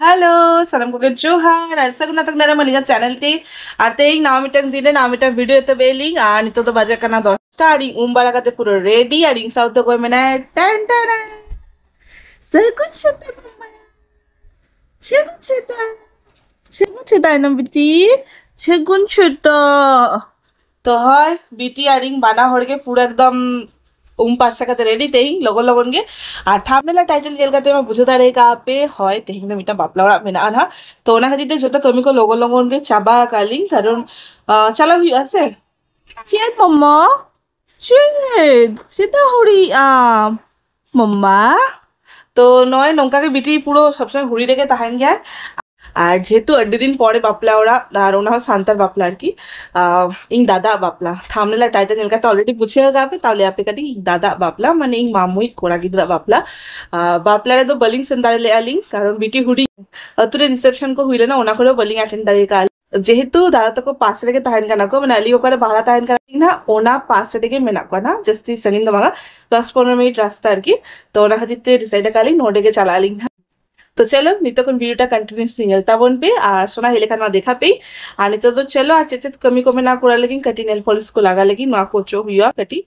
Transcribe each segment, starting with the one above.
Halo, salam ko Johan. Arsa ko natag na naman nga channel ti. Arte yung namitang din na namitang video ito beling. Nito to baja ka na 10টা আর উম্বারা কাতে পুরো ready আর ইং south কই মানে টান টান সেগুন সেটা সেগুন সেটা সেগুন সেটা নাম বিটি সেগুন সেটা তো হয় বিটি আর ইং বানা হড়কে পুরো একদম पार्सा का रेडी तेही लगन लगन गे और थामनेला टाइटल जेल का मैं बुझे दारे का पे होय तेही में मिटा बापला ओरा मेना ना तो ओना खातिर ते जतो कमी को लगन लगन गे चाबा काली कारण चला हुई আছে चेत मम्मा चेत সেটা হরি मम्मा तो नय नंका के बिटी पुरो सब समय घुरी रेखे ताहेन गया আর যেহেতু আড্ডি দিন পরে বাপলা ওরা আর ওনা শান্তার বাপলা আর কি ইং দাদা বাপলা থামনেলা টাইটেল এলকাতে অলরেডি বুঝে গাবে তাহলে আপে কাটি দাদা বাপলা মানে ইং মামুই কোড়া গিদরা বাপলা বাপলারে তো বলিং সেন্দারে ले আলিং কারণ বিটি হুডি তুরে রিসেপশন को हुई ना ओना করে বলিং अटेंड दारे का যেহেতু দাদা তো পাশে রেখে তাহেন কানা को মানে আলি ওকারে ভাড়া তাহেন কানা না ওনা পাশে থেকে মেনা কনা জাস্ট সঙ্গিন দমাगा 10-15 মিনিট রাস্তা আর কি তো ওনা খাতিতে ডিসাইড কালি নোডেকে চালা আলিং না तो चलो नितोन वीडियो कंटिन्यूस नेलता बन पे और सोना हेलेखा ना देखा पे और नितो तो चलो और चेचे कमी कमे ना करा लेकिन कटी नेल पॉलिश को लगा लेकिन ना कोचो हुआ कटी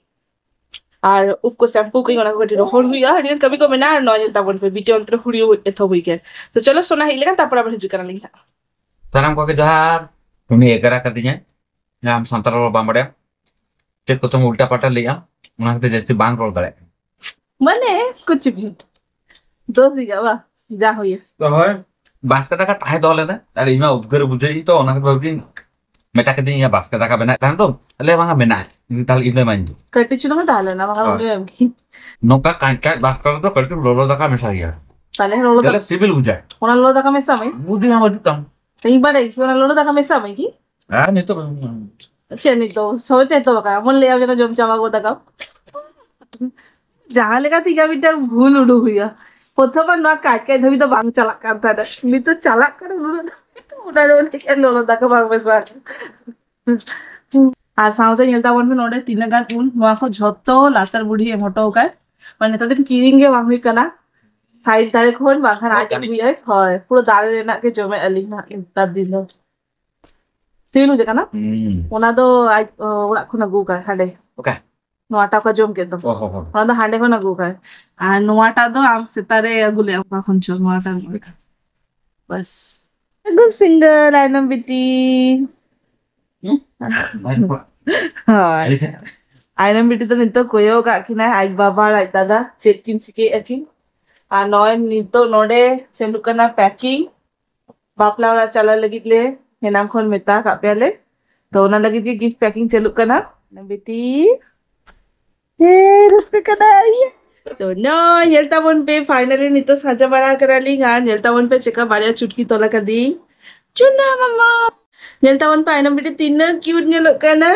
और उपको शैम्पू कहीं ओना कटी रोहन हुआ और कमी कमे ना और नेलता बन पे वीडियो अंतर हुड़ी एथो हुई के तो चलो सोना हेलेखा तापर आपण हिजु कना लिंगा साराम को के जोहार तुनी एगरा कर दिया हम संतर रो बामड़े ते को तुम उल्टा पटा लिया ओना के जस्ती बांग रोल करे मने कुछ भी दोसी गावा जा होय तो হয় বাসকা টাকা তাহে দলে না আর ইমা উদ্গরে বুঝেই তো ওনাকে ভাবছি মেটাকে দিন ইয়া বাসকা টাকা বেনা তাহলে তো তাহলে ভাঙা বেনা তাহলে ইদে মাইন্দি कटी चुनो में डाले ना मगर ओले की নৌকা কাঁকা বাসকা তো কটি লোলো টাকা মেশা গিয়া তাহলে লোলো তাহলে সিভিল বুঝায় ওনা লোলো টাকা মেসা আমি বুদ্ধি আমার দিতাম এই বারে ওনা লোলো টাকা মেসা আমি কি হ্যাঁ নি তো আচ্ছা নি তো সবতে তো বাকা মন ले आओ जना জম চাবা গো টাকা जहाँ लेगा तीगा बिटा भूल उड़ू हुआ প্রথমবার না কাকে ধবি তো বাং চালাক কান্তা না নি তো চালাক করে ওটা ওটা লোলো টাকা বাংবে সাক আর সাউতে নেলতা বনবে নোডে তিন গান উন নোয়া খো ঝতো লাতার বুড়ি এমটো কায় মানে তাদের কিরিংগে বাং হুই কানা সাইড দারে কোন বাখান আজ হুই হয় পুরো দাঁড়ে রেনা কে জমে আলি না তার দিন সিভিল হয়ে কানা ওনা তো আজ ওরা কোন গু কায় হাডে ওকে নোয়াটা কা জম কেদম ওনা তো হাডে কোন গু কায় আর নোয়াটা তো আম সিতারে আগুলে এখন চল নোয়াটা বাস গুড সিঙ্গার আইনম বিটি আইনম বিটি তো নিতো কইও কাকিনা আই বাবা আর দাদা চেকিন চিকে আকিন আর নয় নিতো নোডে চেলুকানা প্যাকিং বাপলা ওরা চালা লাগিলে হেনাখন মেতা কাপেলে তো ওনা লাগি কি गिफ्ट पैकिंग চেলুকানা बेटी उसके कना ये तो नो नेलता बन पे फाइनली नितो साजा बड़ा करा ली गान नेलता बन पे चेका बाड़िया चुटकी तोला कर दी चुना मम्मा नेलता बन पे आइनम बेटे तीन क्यूट ने लोग कना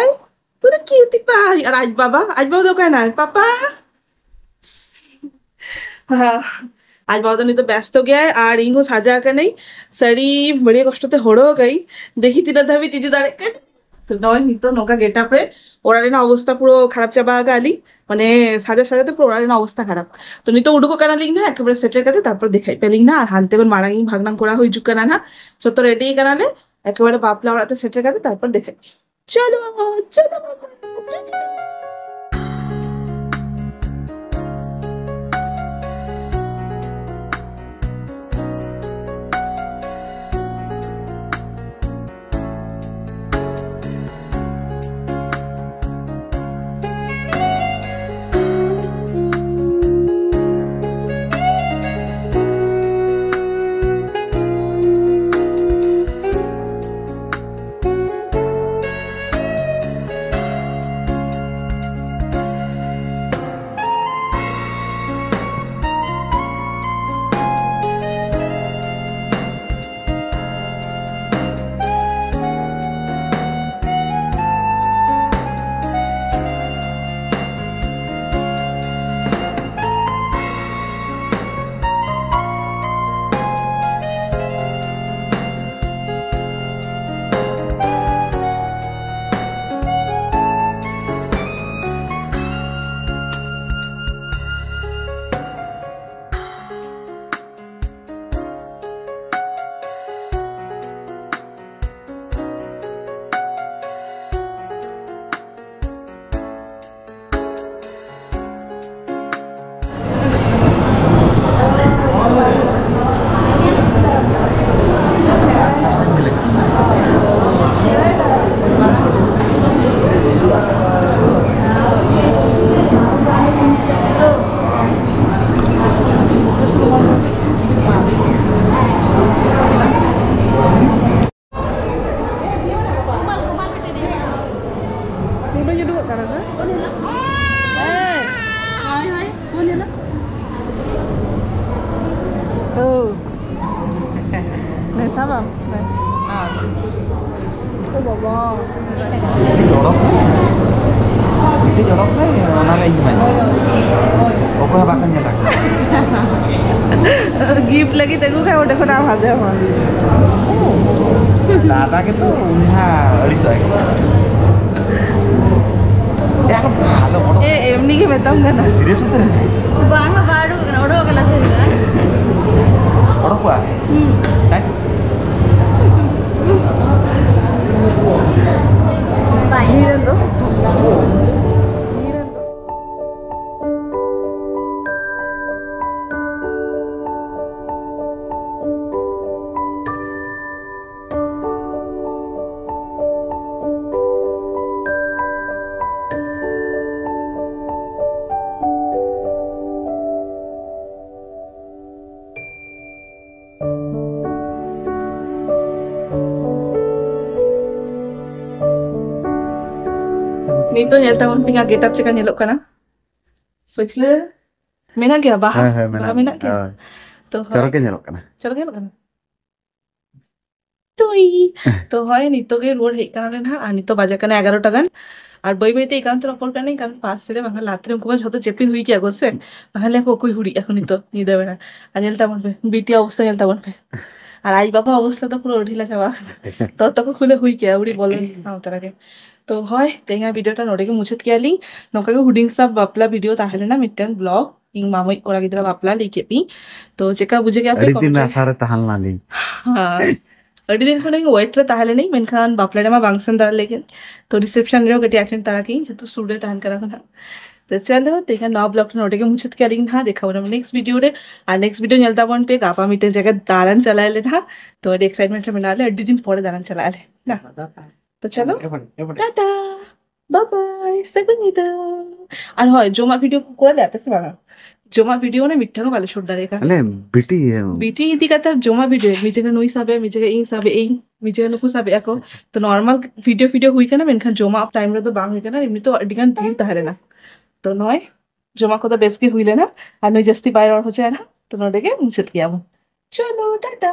पूरा क्यूट पा और आज बाबा तो कहना है पापा हाँ आज बाबा तो नहीं तो व्यस्त हो गया है और इनको साजा कर नहीं सड़ी बड़ी कष्ट से होड़ो गई देखी तीन धबी दीदी दारे कर তো নয় নিতো নৌকা গেট আপে ওরারে না অবস্থা পুরো খারাপ চাবা গালি মানে সাজাতে পুরো ওরারে না অবস্থা খারাপ তো নিতো উডুকো কানা লিং না একেবারে সেটের কাছে তারপর দেখাই পেলিং না আর হানতে কোন মারাঙ্গি ভাগনাং করা হই জুক কানা না সত্য রেডি কানালে একেবারে বাপলা ওরাতে সেটের কাছে তারপর দেখাই চলো চলো sama nih oh baba jorok itu joroknya mana lagi gimana pokoknya bakal nyelak gift lagi teguh kayak udah kena ada mah data gitu udah alis lagi ya halo एमनी के बताऊंगा ना serius betul ಬಾಂಗ ಬಾಡು ನೋಡುವಾಗಲ್ಲ ಸರ್ orang gua tadi ಬಾಯ್ ನೀರೆಂದು Nito nyel taman pinga get up cika nyelok kana. Betul. Mena gya baha. Baha mena gya. तो joroknya nyelok kan चलो क्या करना तो হয় নিতকে রোড হেই কারণে না আর নিত বাজার কানে 11টা গান আর বই বইতে একান্ত অপর কানে কারণ পাঁচ ছেলে বাংলা লাত্রে কুমার যত চেপিন হই কি আগছে বাংলা কই হুড়ি এখন নিত নি দেবে না আর নেলতা বলবে বিটি অবস্থা নেলতা বলবে আর আই বাবা অবস্থা তো পুরো ঢিলা যাওয়া তো তখন খুলে হুই কি উড়ি বলে সাউতারাকে তো হয় তেঙ্গা ভিডিওটা নোডেকে মুছত কিয়ালি নকাকে হুডিং সাব বাপলা ভিডিও তাহলে না মিটাং blog ing mamai ora gidra bapla likepi তো চেকা বুঝে কে আপনি editin asare tahan lali अड़ी दिन खने वेट रे ताहले नहीं मेनखान बापलाडे मा बांगसन दार लेकिन तो रिसेप्शन रे गटी एक्शन तारा की तो सुडे ताहन करा खना तो चलो देखा नौ ब्लॉग नोटे के मुछत के लिंक ना देखा बना नेक्स्ट वीडियो रे और नेक्स्ट वीडियो चलता वन पे गापा मीटे जगह दारन चला ले था तो एक्साइटमेंट में बना ले अड़ी दिन पड़े दारन चला ले ना तो चलो टाटा बाय बाय सेकंड আর হয় জমা ভিডিও করে দেয় আপনি বানা জমা ভিডিও ने मिठा को वाले शूट डालेगा अले बिटी बीटी इति का तर जोमा वीडियो मिजे नुई साबे मिजे इन साबे एई मिजे नुकु साबे एको तो नॉर्मल वीडियो हुई kana मेनखान जोमा अप टाइम रे तो बांग हुई kana एमनी तो अडिगान भीड़ ताहरे ना तो नय जोमा को तो बेस के हुईले ना আর নই जस्ती বাইর हो जाए ना तो नोडेके मुछत किया चलो टाटा